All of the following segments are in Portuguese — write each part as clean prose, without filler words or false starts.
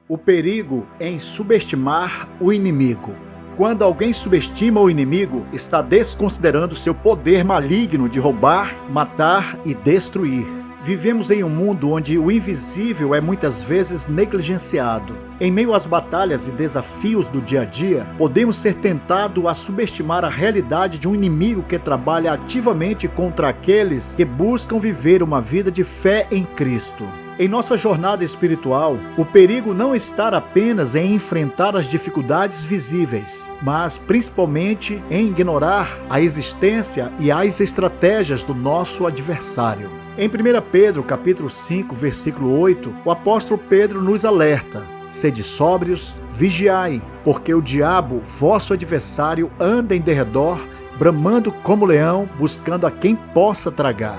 O perigo em subestimar o inimigo. Quando alguém subestima o inimigo, está desconsiderando seu poder maligno de roubar, matar e destruir. Vivemos em um mundo onde o invisível é muitas vezes negligenciado. Em meio às batalhas e desafios do dia a dia, podemos ser tentados a subestimar a realidade de um inimigo que trabalha ativamente contra aqueles que buscam viver uma vida de fé em Cristo. Em nossa jornada espiritual, o perigo não está apenas em enfrentar as dificuldades visíveis, mas principalmente em ignorar a existência e as estratégias do nosso adversário. Em 1 Pedro, capítulo 5, versículo 8, o apóstolo Pedro nos alerta: sede sóbrios, vigiai, porque o diabo, vosso adversário, anda em derredor, bramando como leão, buscando a quem possa tragar.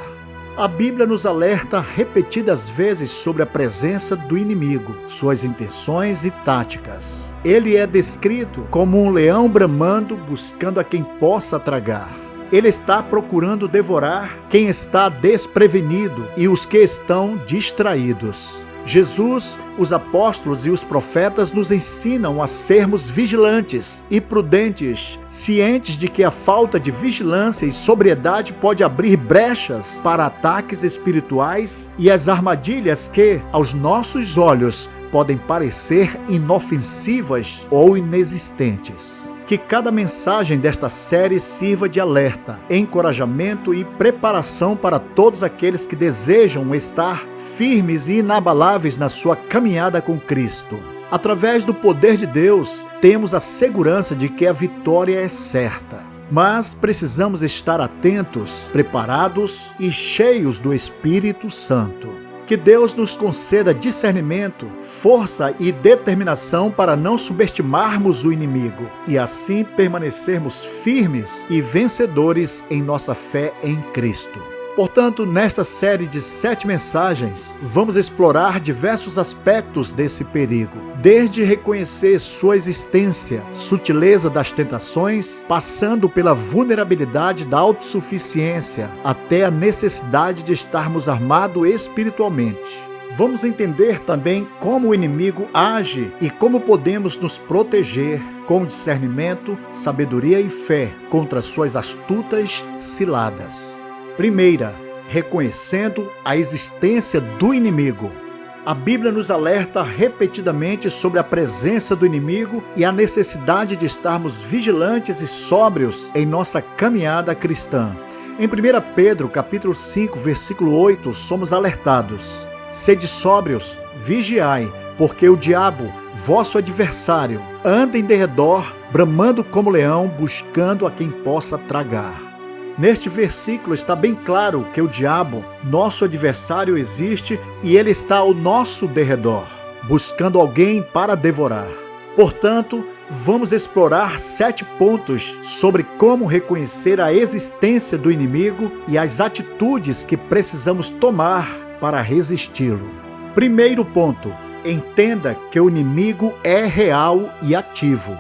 A Bíblia nos alerta repetidas vezes sobre a presença do inimigo, suas intenções e táticas. Ele é descrito como um leão bramando, buscando a quem possa tragar. Ele está procurando devorar quem está desprevenido e os que estão distraídos. Jesus, os apóstolos e os profetas nos ensinam a sermos vigilantes e prudentes, cientes de que a falta de vigilância e sobriedade pode abrir brechas para ataques espirituais e as armadilhas que, aos nossos olhos, podem parecer inofensivas ou inexistentes. Que cada mensagem desta série sirva de alerta, encorajamento e preparação para todos aqueles que desejam estar firmes e inabaláveis na sua caminhada com Cristo. Através do poder de Deus, temos a segurança de que a vitória é certa. Mas precisamos estar atentos, preparados e cheios do Espírito Santo. Que Deus nos conceda discernimento, força e determinação para não subestimarmos o inimigo e assim permanecermos firmes e vencedores em nossa fé em Cristo. Portanto, nesta série de 7 mensagens, vamos explorar diversos aspectos desse perigo, desde reconhecer sua existência, sutileza das tentações, passando pela vulnerabilidade da autossuficiência, até a necessidade de estarmos armados espiritualmente. Vamos entender também como o inimigo age e como podemos nos proteger com discernimento, sabedoria e fé contra suas astutas ciladas. Primeira, reconhecendo a existência do inimigo. A Bíblia nos alerta repetidamente sobre a presença do inimigo e a necessidade de estarmos vigilantes e sóbrios em nossa caminhada cristã. Em 1 Pedro, capítulo 5, versículo 8, somos alertados: sede sóbrios, vigiai, porque o diabo, vosso adversário, anda em derredor, bramando como leão, buscando a quem possa tragar. Neste versículo está bem claro que o diabo, nosso adversário, existe e ele está ao nosso derredor, buscando alguém para devorar. Portanto, vamos explorar 7 pontos sobre como reconhecer a existência do inimigo e as atitudes que precisamos tomar para resisti-lo. Primeiro ponto: entenda que o inimigo é real e ativo.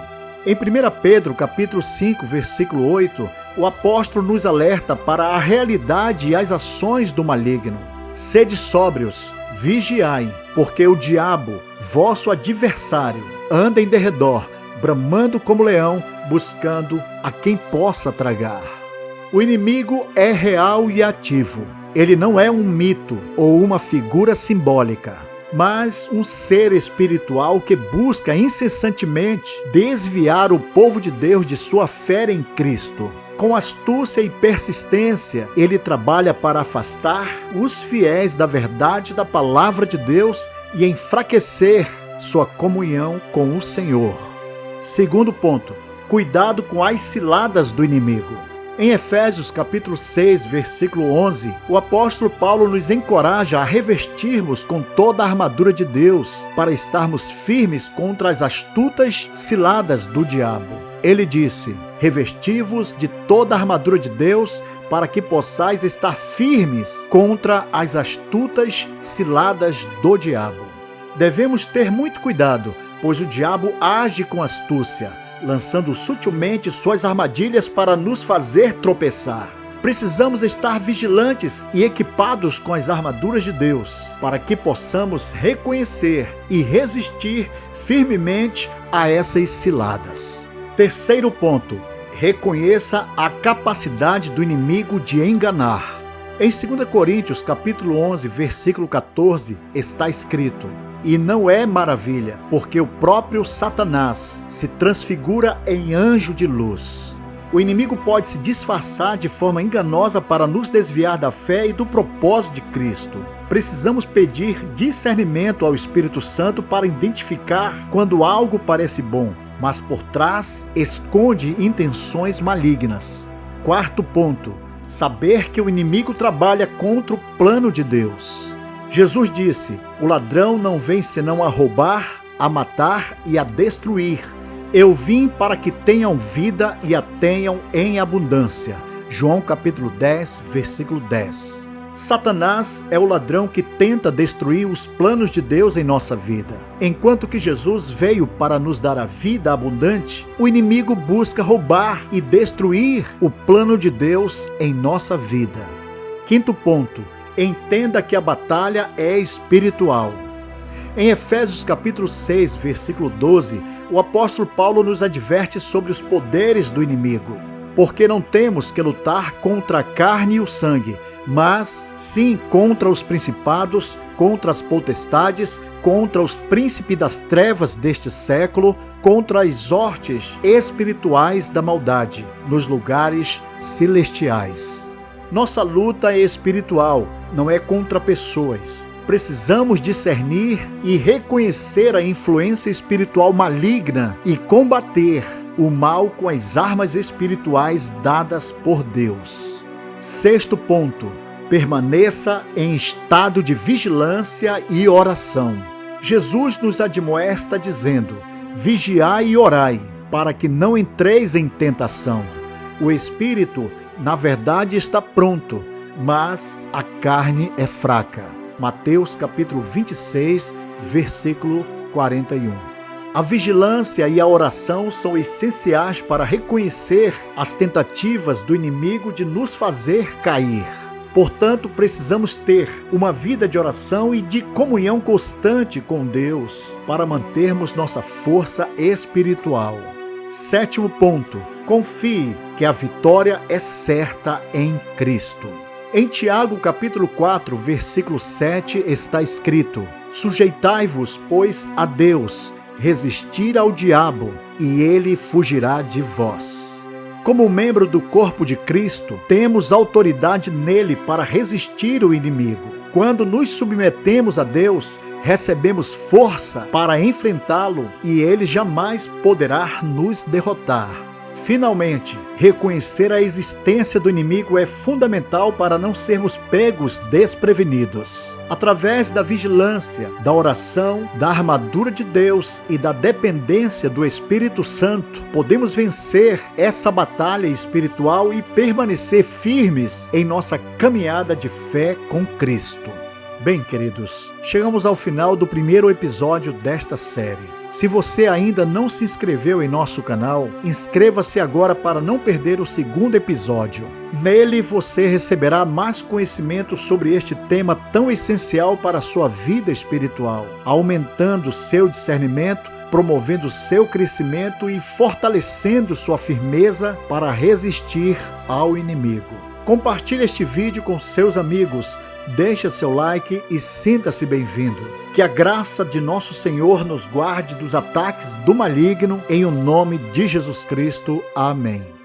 Em 1 Pedro, capítulo 5, versículo 8, o apóstolo nos alerta para a realidade e as ações do maligno. Sede sóbrios, vigiai, porque o diabo, vosso adversário, anda em derredor, bramando como leão, buscando a quem possa tragar. O inimigo é real e ativo. Ele não é um mito ou uma figura simbólica, mas um ser espiritual que busca incessantemente desviar o povo de Deus de sua fé em Cristo. Com astúcia e persistência, ele trabalha para afastar os fiéis da verdade da palavra de Deus e enfraquecer sua comunhão com o Senhor. Segundo ponto: cuidado com as ciladas do inimigo. Em Efésios capítulo 6, versículo 11, o apóstolo Paulo nos encoraja a revestirmos com toda a armadura de Deus para estarmos firmes contra as astutas ciladas do diabo. Ele disse: revesti-vos de toda a armadura de Deus para que possais estar firmes contra as astutas ciladas do diabo. Devemos ter muito cuidado, pois o diabo age com astúcia, lançando sutilmente suas armadilhas para nos fazer tropeçar. Precisamos estar vigilantes e equipados com as armaduras de Deus, para que possamos reconhecer e resistir firmemente a essas ciladas. Terceiro ponto: reconheça a capacidade do inimigo de enganar. Em 2 Coríntios, capítulo 11, versículo 14, está escrito: e não é maravilha, porque o próprio Satanás se transfigura em anjo de luz. O inimigo pode se disfarçar de forma enganosa para nos desviar da fé e do propósito de Cristo. Precisamos pedir discernimento ao Espírito Santo para identificar quando algo parece bom, mas por trás esconde intenções malignas. Quarto ponto: saber que o inimigo trabalha contra o plano de Deus. Jesus disse: o ladrão não vem senão a roubar, a matar e a destruir. Eu vim para que tenham vida e a tenham em abundância. João capítulo 10, versículo 10. Satanás é o ladrão que tenta destruir os planos de Deus em nossa vida. Enquanto que Jesus veio para nos dar a vida abundante, o inimigo busca roubar e destruir o plano de Deus em nossa vida. Quinto ponto: entenda que a batalha é espiritual. Em Efésios capítulo 6, versículo 12, o apóstolo Paulo nos adverte sobre os poderes do inimigo. Porque não temos que lutar contra a carne e o sangue, mas sim contra os principados, contra as potestades, contra os príncipes das trevas deste século, contra as hostes espirituais da maldade, nos lugares celestiais. Nossa luta é espiritual, não é contra pessoas. Precisamos discernir e reconhecer a influência espiritual maligna e combater o mal com as armas espirituais dadas por Deus. Sexto ponto: permaneça em estado de vigilância e oração. Jesus nos admoesta dizendo: vigiai e orai, para que não entreis em tentação. O espírito, na verdade, está pronto, mas a carne é fraca. Mateus capítulo 26, versículo 41. A vigilância e a oração são essenciais para reconhecer as tentativas do inimigo de nos fazer cair. Portanto, precisamos ter uma vida de oração e de comunhão constante com Deus para mantermos nossa força espiritual. Sétimo ponto: confie que a vitória é certa em Cristo. Em Tiago capítulo 4, versículo 7 está escrito: sujeitai-vos, pois, a Deus, resistir ao diabo, e ele fugirá de vós. Como membro do corpo de Cristo, temos autoridade nele para resistir o inimigo. Quando nos submetemos a Deus, recebemos força para enfrentá-lo e ele jamais poderá nos derrotar. Finalmente, reconhecer a existência do inimigo é fundamental para não sermos pegos desprevenidos. Através da vigilância, da oração, da armadura de Deus e da dependência do Espírito Santo, podemos vencer essa batalha espiritual e permanecer firmes em nossa caminhada de fé com Cristo. Bem, queridos, chegamos ao final do primeiro episódio desta série. Se você ainda não se inscreveu em nosso canal, inscreva-se agora para não perder o segundo episódio. Nele você receberá mais conhecimento sobre este tema tão essencial para a sua vida espiritual, aumentando seu discernimento, promovendo seu crescimento e fortalecendo sua firmeza para resistir ao inimigo. Compartilhe este vídeo com seus amigos, deixe seu like e sinta-se bem-vindo. Que a graça de nosso Senhor nos guarde dos ataques do maligno, em o nome de Jesus Cristo. Amém.